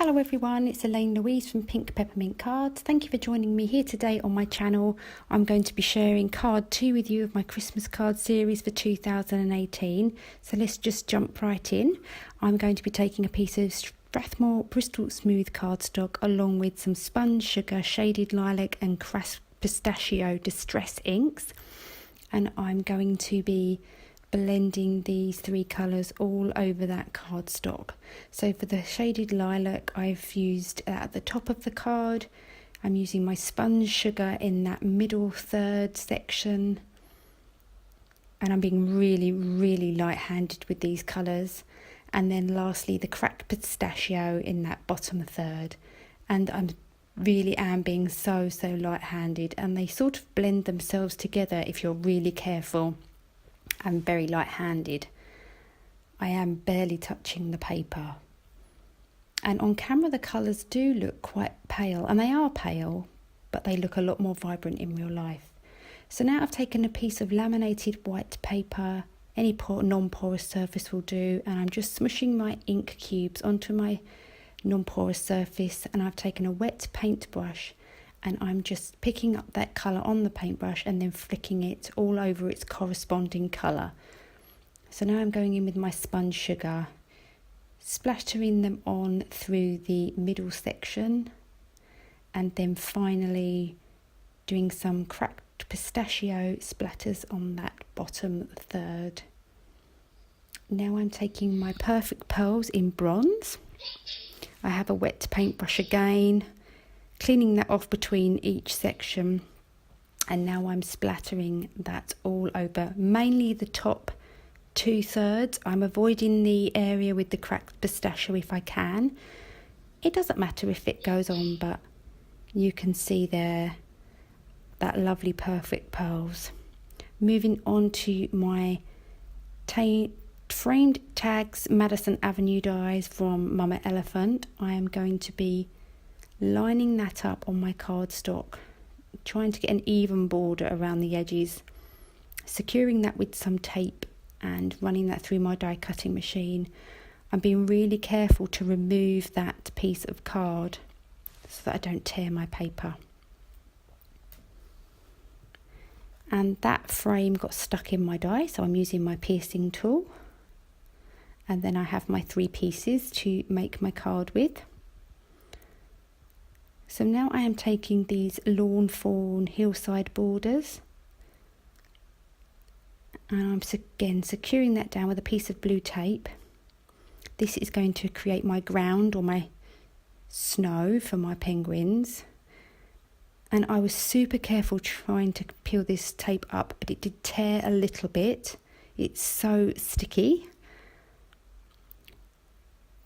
Hello everyone, it's Elaine Louise from Pink Peppermint Cards. Thank you for joining me here today on my channel. I'm going to be sharing card 2 with you of my Christmas card series for 2018. So let's just jump right in. I'm going to be taking a piece of Strathmore Bristol Smooth cardstock along with some Spun Sugar, Shaded Lilac and Pistachio Distress inks. And I'm going to be blending these 3 colours all over that cardstock. So for the Shaded Lilac, I've used at the top of the card. I'm using my Spun Sugar in that middle third section, and I'm being really light-handed with these colours. And then lastly the cracked Pistachio in that bottom third, and I'm really am being so light-handed, and they sort of blend themselves together if you're really careful. I'm very light-handed. I am barely touching the paper. And on camera the colours do look quite pale, and they are pale, but they look a lot more vibrant in real life. So now I've taken a piece of laminated white paper, any non-porous surface will do, and I'm just smushing my ink cubes onto my non-porous surface, and I've taken a wet paintbrush and I'm just picking up that colour on the paintbrush and then flicking it all over its corresponding colour. So now I'm going in with my Spun Sugar, splattering them on through the middle section, and then finally doing some cracked pistachio splatters on that bottom third. Now I'm taking my Perfect Pearls in bronze. I have a wet paintbrush again, cleaning that off between each section, and now I'm splattering that all over, mainly the top 2/3. I'm avoiding the area with the cracked pistachio if I can. It doesn't matter if it goes on, but you can see there that lovely Perfect Pearls. Moving on to my framed tags Madison Avenue dies from Mama Elephant. I am going to be lining that up on my cardstock, trying to get an even border around the edges, securing that with some tape and running that through my die cutting machine. I'm being really careful to remove that piece of card so that I don't tear my paper. And that frame got stuck in my die, so I'm using my piercing tool, and then I have my 3 pieces to make my card with. So now I am taking these lawn fawn hillside borders, and I'm again securing that down with a piece of blue tape. This is going to create my ground or my snow for my penguins. And I was super careful trying to peel this tape up, but it did tear a little bit. It's so sticky.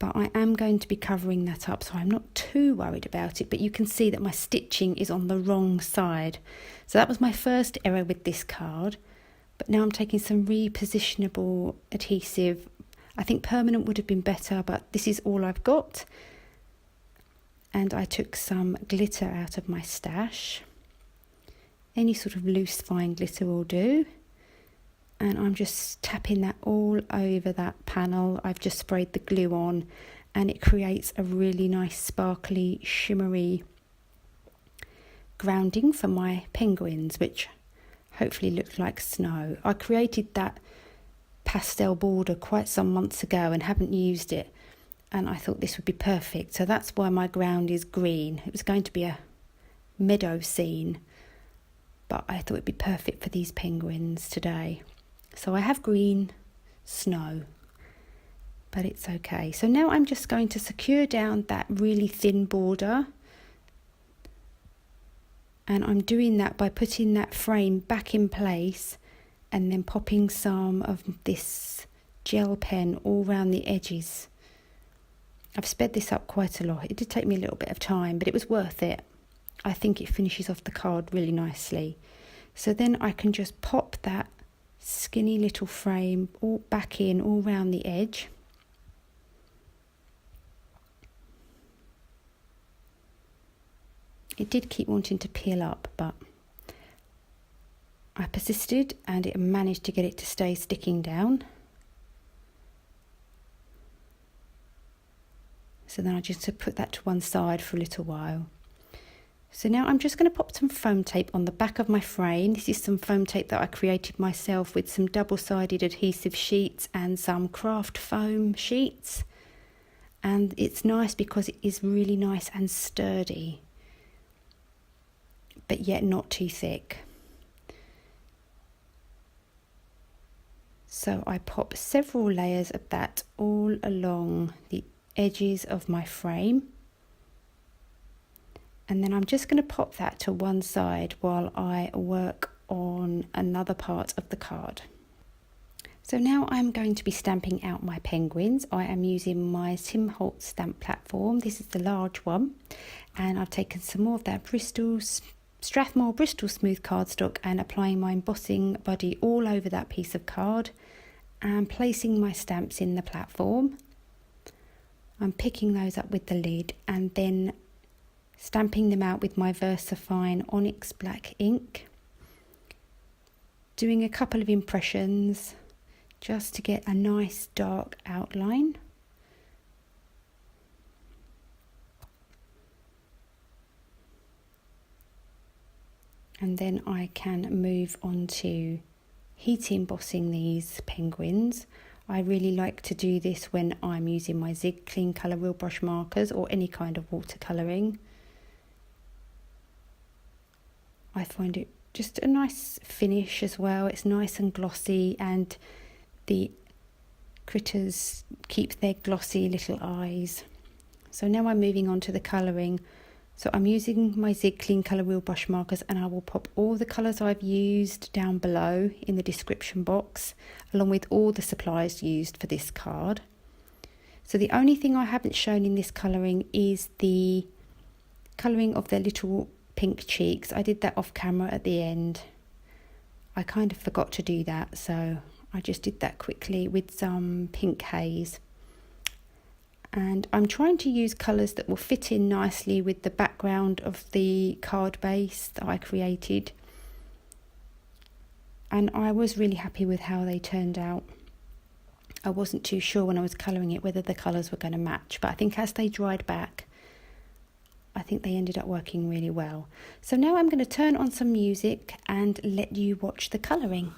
But I am going to be covering that up, so I'm not too worried about it. But you can see that my stitching is on the wrong side. So that was my first error with this card. But now I'm taking some repositionable adhesive. I think permanent would have been better, but this is all I've got. And I took some glitter out of my stash. Any sort of loose fine glitter will do. And I'm just tapping that all over that panel. I've just sprayed the glue on, and it creates a really nice sparkly shimmery grounding for my penguins, which hopefully look like snow. I created that pastel border quite some months ago and haven't used it, and I thought this would be perfect. So that's why my ground is green. It was going to be a meadow scene, but I thought it'd be perfect for these penguins today. So I have green snow, but it's okay. So now I'm just going to secure down that really thin border, and I'm doing that by putting that frame back in place and then popping some of this gel pen all around the edges. I've sped this up quite a lot. It did take me a little bit of time, but it was worth it. I think it finishes off the card really nicely. So then I can just pop that skinny little frame all back in all round the edge. It did keep wanting to peel up, but I persisted and it managed to get it to stay sticking down. So then I just put that to one side for a little while. So now I'm just going to pop some foam tape on the back of my frame. This is some foam tape that I created myself with some double-sided adhesive sheets and some craft foam sheets. And it's nice because it is really nice and sturdy, but yet not too thick. So I pop several layers of that all along the edges of my frame. And then I'm just going to pop that to one side while I work on another part of the card. So now I'm going to be stamping out my penguins. I am using my Holtz stamp platform. This is the large one. And I've taken some more of that Strathmore Bristol smooth cardstock and applying my Embossing Buddy all over that piece of card and placing my stamps in the platform. I'm picking those up with the lid and then stamping them out with my Versafine Onyx black ink. Doing a couple of impressions just to get a nice dark outline. And then I can move on to heat embossing these penguins. I really like to do this when I'm using my Zig Clean Colour Real Brush markers or any kind of watercolouring. I find it just a nice finish as well. It's nice and glossy and the critters keep their glossy little eyes. So now I'm moving on to the colouring. So I'm using my Zig Clean Colour Real Brush markers and I will pop all the colours I've used down below in the description box, along with all the supplies used for this card. So the only thing I haven't shown in this colouring is the colouring of their little pink cheeks. I did that off camera at the end. I kind of forgot to do that, so I just did that quickly with some pink haze. And I'm trying to use colours that will fit in nicely with the background of the card base that I created. And I was really happy with how they turned out. I wasn't too sure when I was colouring it whether the colours were going to match, but I think as they dried back, I think they ended up working really well. So now I'm going to turn on some music and let you watch the colouring.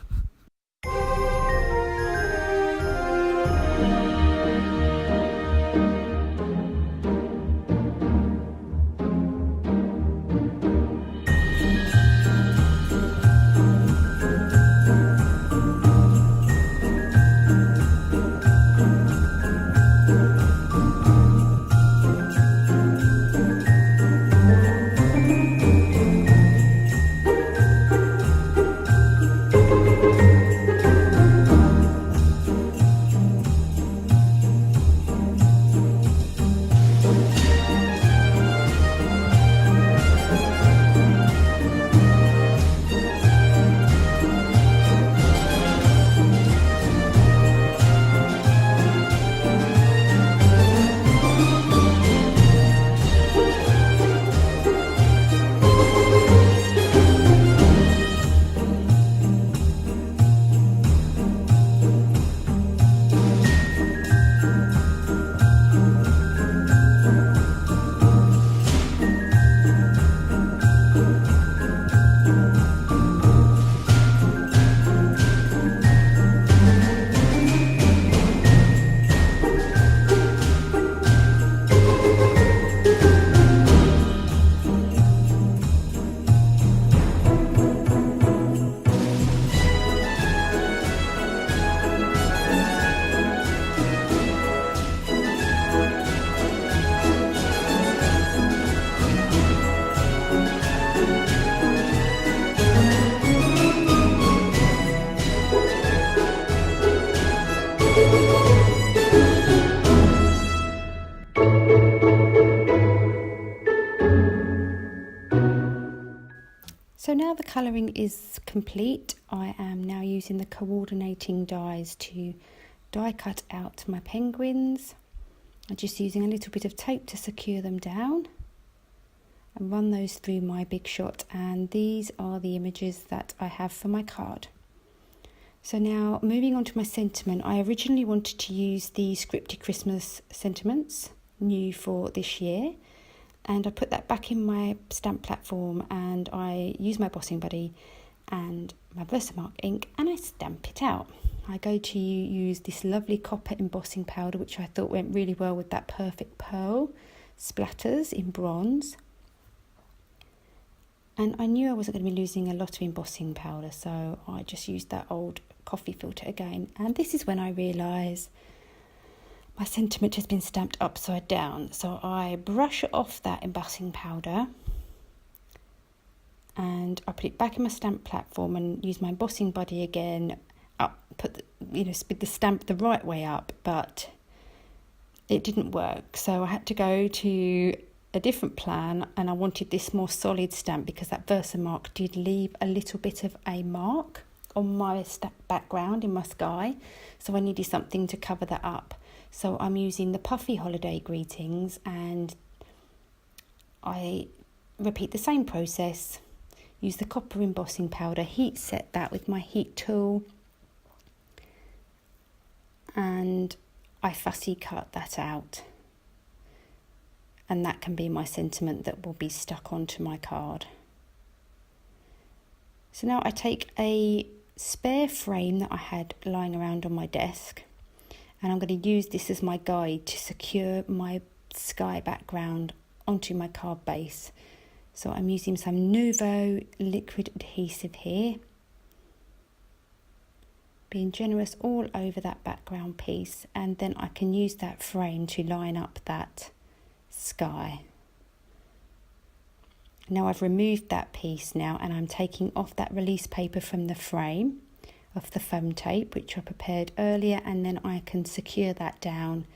So now the colouring is complete, I am now using the coordinating dies to die cut out my penguins. I'm just using a little bit of tape to secure them down and run those through my Big Shot, and these are the images that I have for my card. So now moving on to my sentiment, I originally wanted to use the Scripted Christmas sentiments new for this year. And I put that back in my stamp platform, and I use my Embossing Buddy and my Versamark ink, and I stamp it out. I go to use this lovely copper embossing powder, which I thought went really well with that Perfect Pearl splatters in bronze. And I knew I wasn't going to be losing a lot of embossing powder, so I just used that old coffee filter again. And this is when I realise my sentiment has been stamped upside down. So I brush off that embossing powder and I put it back in my stamp platform and use my Embossing Buddy again. Spin the stamp the right way up, but it didn't work. So I had to go to a different plan, and I wanted this more solid stamp because that Versamark did leave a little bit of a mark on my background in my sky. So I needed something to cover that up. So I'm using the Puffy Holiday Greetings, and I repeat the same process. Use the copper embossing powder, heat set that with my heat tool, and I fussy cut that out. And that can be my sentiment that will be stuck onto my card. So now I take a spare frame that I had lying around on my desk, and I'm going to use this as my guide to secure my sky background onto my card base. So I'm using some Nuvo liquid adhesive here, being generous all over that background piece, and then I can use that frame to line up that sky. Now I've removed that piece now, and I'm taking off that release paper from the frame of the foam tape, which I prepared earlier, and then I can secure that down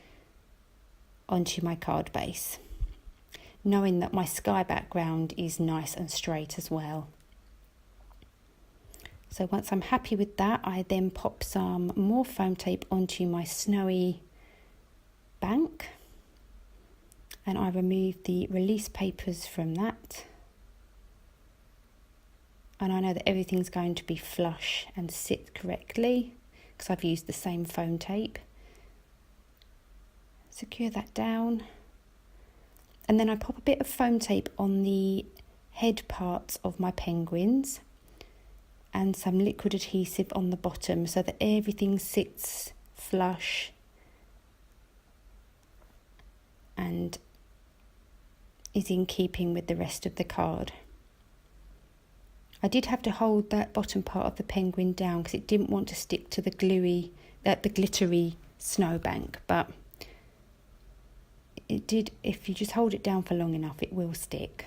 onto my card base, knowing that my sky background is nice and straight as well. So once I'm happy with that, I then pop some more foam tape onto my snowy bank, and I remove the release papers from that. And I know that everything's going to be flush and sit correctly because I've used the same foam tape. Secure that down. And then I pop a bit of foam tape on the head parts of my penguins and some liquid adhesive on the bottom so that everything sits flush and is in keeping with the rest of the card. I did have to hold that bottom part of the penguin down because it didn't want to stick to the glittery snowbank, but it did. If you just hold it down for long enough, it will stick.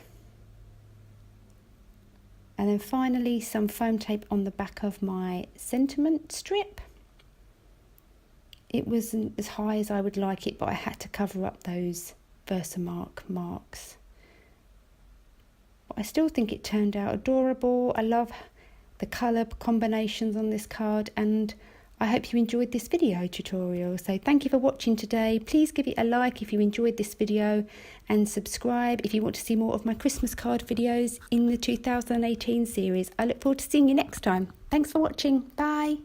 And then finally some foam tape on the back of my sentiment strip. It wasn't as high as I would like it, but I had to cover up those Versamark marks. But I still think it turned out adorable. I love the colour combinations on this card, and I hope you enjoyed this video tutorial. So thank you for watching today. Please give it a like if you enjoyed this video, and subscribe if you want to see more of my Christmas card videos in the 2018 series. I look forward to seeing you next time. Thanks for watching. Bye.